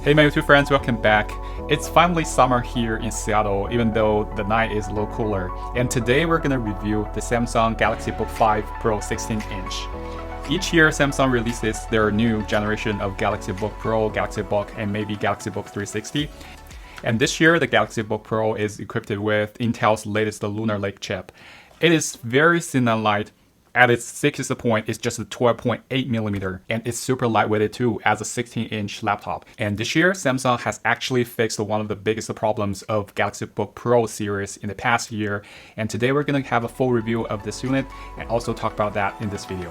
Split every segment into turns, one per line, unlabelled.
Hey my YouTube friends, welcome back. It's finally summer here in Seattle, even though the night is a little cooler. And today we're gonna review the Samsung Galaxy Book5 Pro 16-inch. Each year, Samsung releases their new generation of Galaxy Book Pro, Galaxy Book, and maybe Galaxy Book 360. And this year, the Galaxy Book Pro is equipped with Intel's latest Lunar Lake chip. It is very thin and light. At its thickest point, it's just a 12.8mm, and it's super lightweighted too as a 16-inch laptop. And this year, Samsung has actually fixed one of the biggest problems of Galaxy Book Pro series in the past year. And today we're going to have a full review of this unit and also talk about that in this video.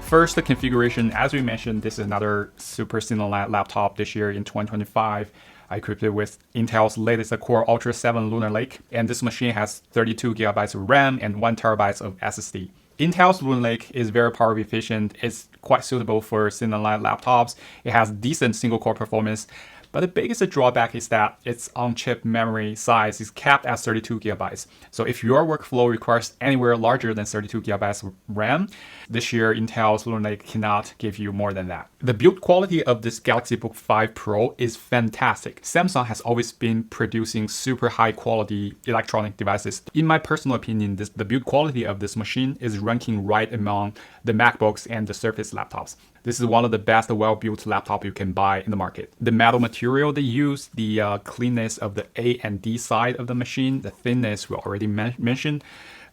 First, the configuration. As we mentioned, this is another super thin laptop this year in 2025. I equipped it with Intel's latest Core Ultra 7 Lunar Lake, and this machine has 32GB of RAM and 1TB of SSD. Intel's Lunar Lake is very power efficient. It's quite suitable for thin and light laptops. It has decent single-core performance. But the biggest drawback is that its on-chip memory size is capped at 32GB. So if your workflow requires anywhere larger than 32GB of RAM, this year Intel's Lunar Lake cannot give you more than that. The build quality of this Galaxy Book5 Pro is fantastic. Samsung has always been producing super high quality electronic devices. In my personal opinion, the build quality of this machine is ranking right among the MacBooks and the Surface laptops. This is one of the best well-built laptops you can buy in the market. The metal material they use, the cleanness of the A and D side of the machine, the thinness we already mentioned,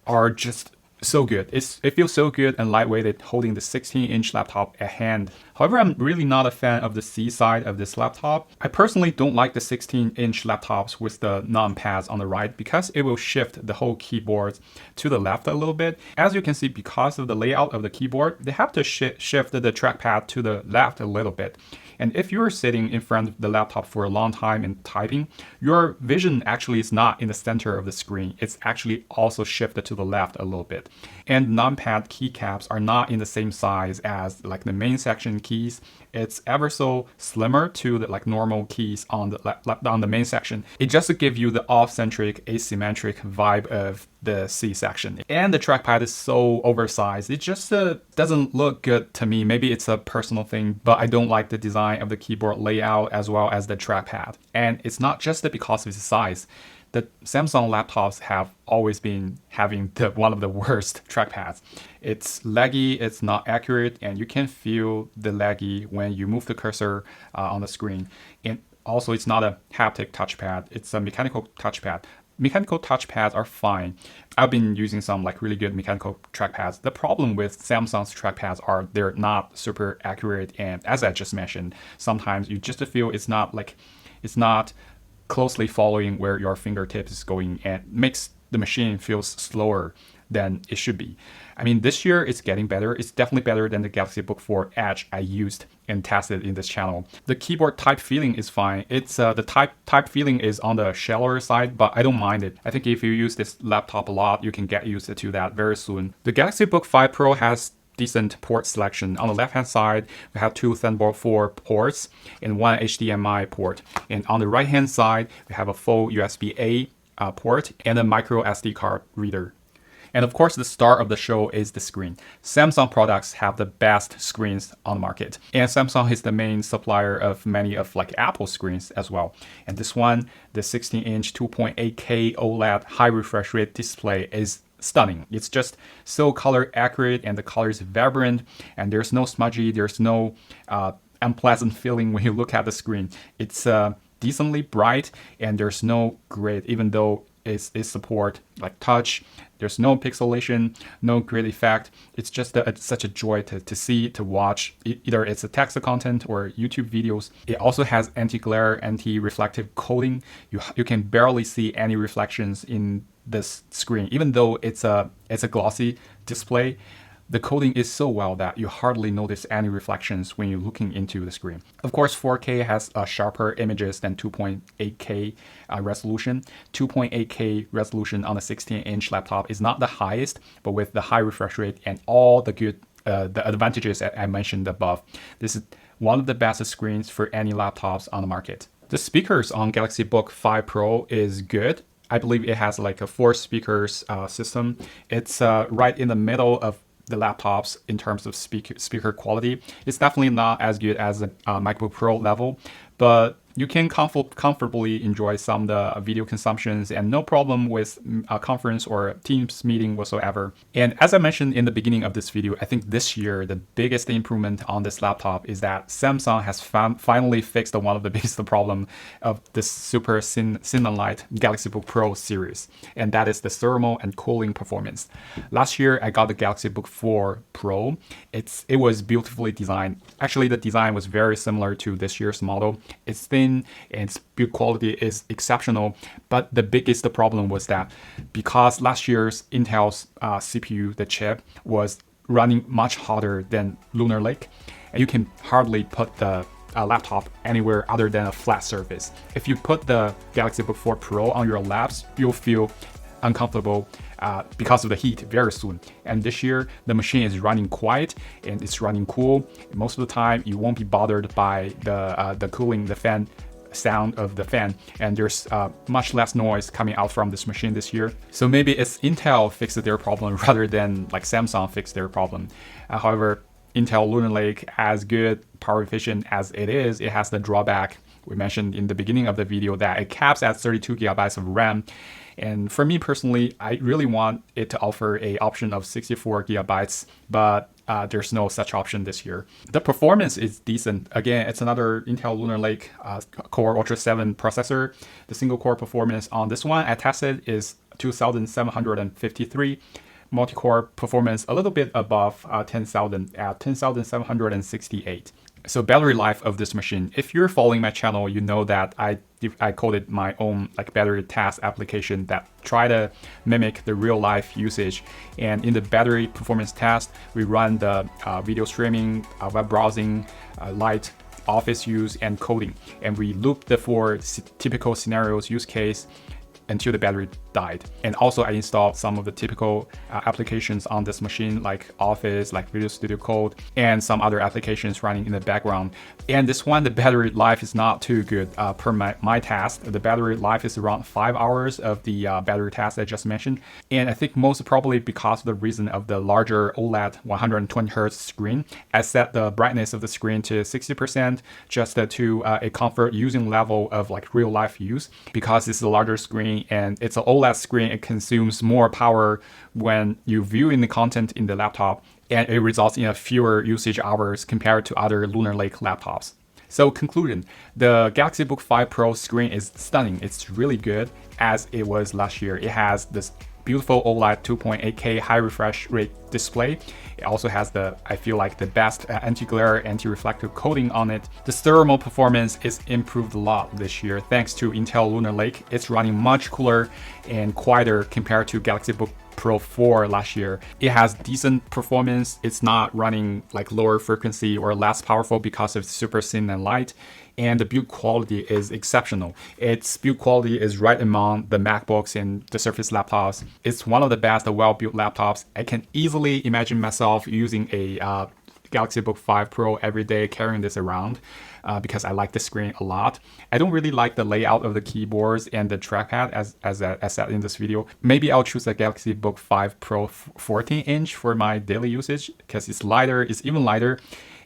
are just so good. It feels so good and lightweighted holding the 16-inch laptop at hand. However, I'm really not a fan of the C side of this laptop. I personally don't like the 16-inch laptops with the num-pads on the right because it will shift the whole keyboard to the left a little bit. As you can see, because of the layout of the keyboard, they have to shift the trackpad to the left a little bit. And if you're sitting in front of the laptop for a long time and typing, your vision actually is not in the center of the screen. It's actually also shifted to the left a little bit. And numpad keycaps are not in the same size as like the main section keys. It's ever so slimmer to the normal keys on the main section. It just to give you the off-centric, asymmetric vibe of the C section. And the trackpad is so oversized. It just doesn't look good to me. Maybe it's a personal thing, but I don't like the design of the keyboard layout as well as the trackpad. And it's not just because of its size. The Samsung laptops have always been having one of the worst trackpads. It's laggy, it's not accurate, and you can feel the laggy when you move the cursor on the screen. And also, it's not a haptic touchpad, it's a mechanical touchpad. Mechanical touchpads are fine. I've been using some really good mechanical trackpads. The problem with Samsung's trackpads are they're not super accurate, and as I just mentioned, sometimes you just feel it's not closely following where your fingertip is going, and makes the machine feels slower than it should be. I mean, this year it's getting better. It's definitely better than the Galaxy Book 4 Edge I used and tested in this channel. The keyboard type feeling is fine. It's the type feeling is on the shallower side, but I don't mind it. I think if you use this laptop a lot, you can get used to that very soon. The Galaxy Book 5 Pro has decent port selection. On the left hand side, we have two Thunderbolt 4 ports and one HDMI port. And on the right hand side, we have a full USB-A port and a micro SD card reader. And of course, the star of the show is the screen. Samsung products have the best screens on the market. And Samsung is the main supplier of many of Apple screens as well. And this one, the 16-inch 2.8K OLED high refresh rate display is stunning. It's just so color accurate, and the color is vibrant, and there's no smudgy, there's no unpleasant feeling when you look at the screen. It's decently bright, and there's no grid, even though it support touch. There's no pixelation, no grid effect. It's just such a joy to see, to watch. Either it's a text content or YouTube videos. It also has anti-glare, anti-reflective coating. You can barely see any reflections in this screen, even though it's a glossy display. The coating is so well that you hardly notice any reflections when you're looking into the screen. Of course, 4K has sharper images than 2.8K resolution. 2.8K resolution on a 16-inch laptop is not the highest, but with the high refresh rate and all the good the advantages that I mentioned above, this is one of the best screens for any laptops on the market. The speakers on Galaxy Book 5 Pro is good. I believe it has like a 4 speakers system. It's right in the middle of the laptops in terms of speaker quality. It's definitely not as good as a MacBook Pro level, but you can comfortably enjoy some of the video consumptions and no problem with a conference or Teams meeting whatsoever. And as I mentioned in the beginning of this video, I think this year the biggest improvement on this laptop is that Samsung has finally fixed one of the biggest problem of this super thin and light Galaxy Book Pro series, and that is the thermal and cooling performance. Last year I got the Galaxy Book 4 Pro. It was beautifully designed. Actually, the design was very similar to this year's model. It's thin and its build quality is exceptional, but the biggest problem was that because last year's Intel's CPU, the chip, was running much hotter than Lunar Lake, and you can hardly put the laptop anywhere other than a flat surface. If you put the Galaxy Book 4 Pro on your laps, you'll feel uncomfortable because of the heat very soon. And this year the machine is running quiet and it's running cool. Most of the time you won't be bothered by the cooling, the fan sound of the fan, and there's much less noise coming out from this machine this year. So maybe it's Intel fixed their problem rather than like Samsung fixed their problem. However, Intel Lunar Lake, as good power efficient as it is, it has the drawback we mentioned in the beginning of the video that it caps at 32 gigabytes of RAM. And for me personally, I really want it to offer an option of 64 gigabytes, but there's no such option this year. The performance is decent. Again, it's another Intel Lunar Lake Core Ultra 7 processor. The single core performance on this one I tested is 2,753. Multi-core performance a little bit above 10,000 at 10,768. So battery life of this machine, if you're following my channel, you know that I coded my own like battery test application that try to mimic the real life usage. And in the battery performance test, we run the video streaming, web browsing, light office use, and coding. And we loop the 4 typical scenarios use case until the battery died. And also I installed some of the typical applications on this machine like Office, like Visual Studio Code, and some other applications running in the background. And this one, the battery life is not too good. Per my test, the battery life is around 5 hours of the battery test I just mentioned. And I think most probably because of the reason of the larger OLED 120 Hz screen. I set the brightness of the screen to 60% just to a comfort using level of like real life use, because it's a larger screen and it's an OLED screen. It consumes more power when you viewing the content in the laptop, and it results in a fewer usage hours compared to other Lunar Lake laptops. So conclusion, the Galaxy Book 5 Pro screen is stunning. It's really good as it was last year. It has this beautiful OLED 2.8K high refresh rate display. It also has I feel like the best anti-glare, anti-reflective coating on it. The thermal performance is improved a lot this year thanks to Intel Lunar Lake. It's running much cooler and quieter compared to Galaxy Book Pro 4 last year. It has decent performance. It's not running like lower frequency or less powerful because it's super thin and light. And the build quality is exceptional. Its build quality is right among the MacBooks and the Surface laptops. It's one of the best well-built laptops. I can easily imagine myself using a Galaxy Book 5 Pro every day, carrying this around because I like the screen a lot. I don't really like the layout of the keyboards and the trackpad as I said in this video. Maybe I'll choose a Galaxy Book 5 Pro 14-inch for my daily usage because it's lighter, it's even lighter,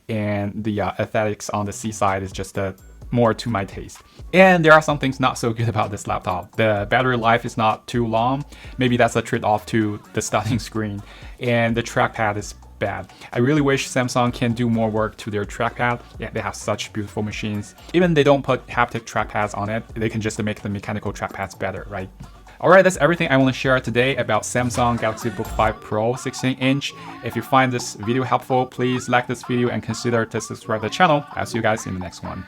and the aesthetics on the C side is just more to my taste. And there are some things not so good about this laptop. The battery life is not too long. Maybe that's a trade-off to the stunning screen. And the trackpad is bad. I really wish Samsung can do more work to their trackpad. Yeah, they have such beautiful machines. Even they don't put haptic trackpads on it, they can just make the mechanical trackpads better, right? Alright, that's everything I want to share today about Samsung Galaxy Book 5 Pro 16-inch. If you find this video helpful, please like this video and consider to subscribe to the channel. I'll see you guys in the next one.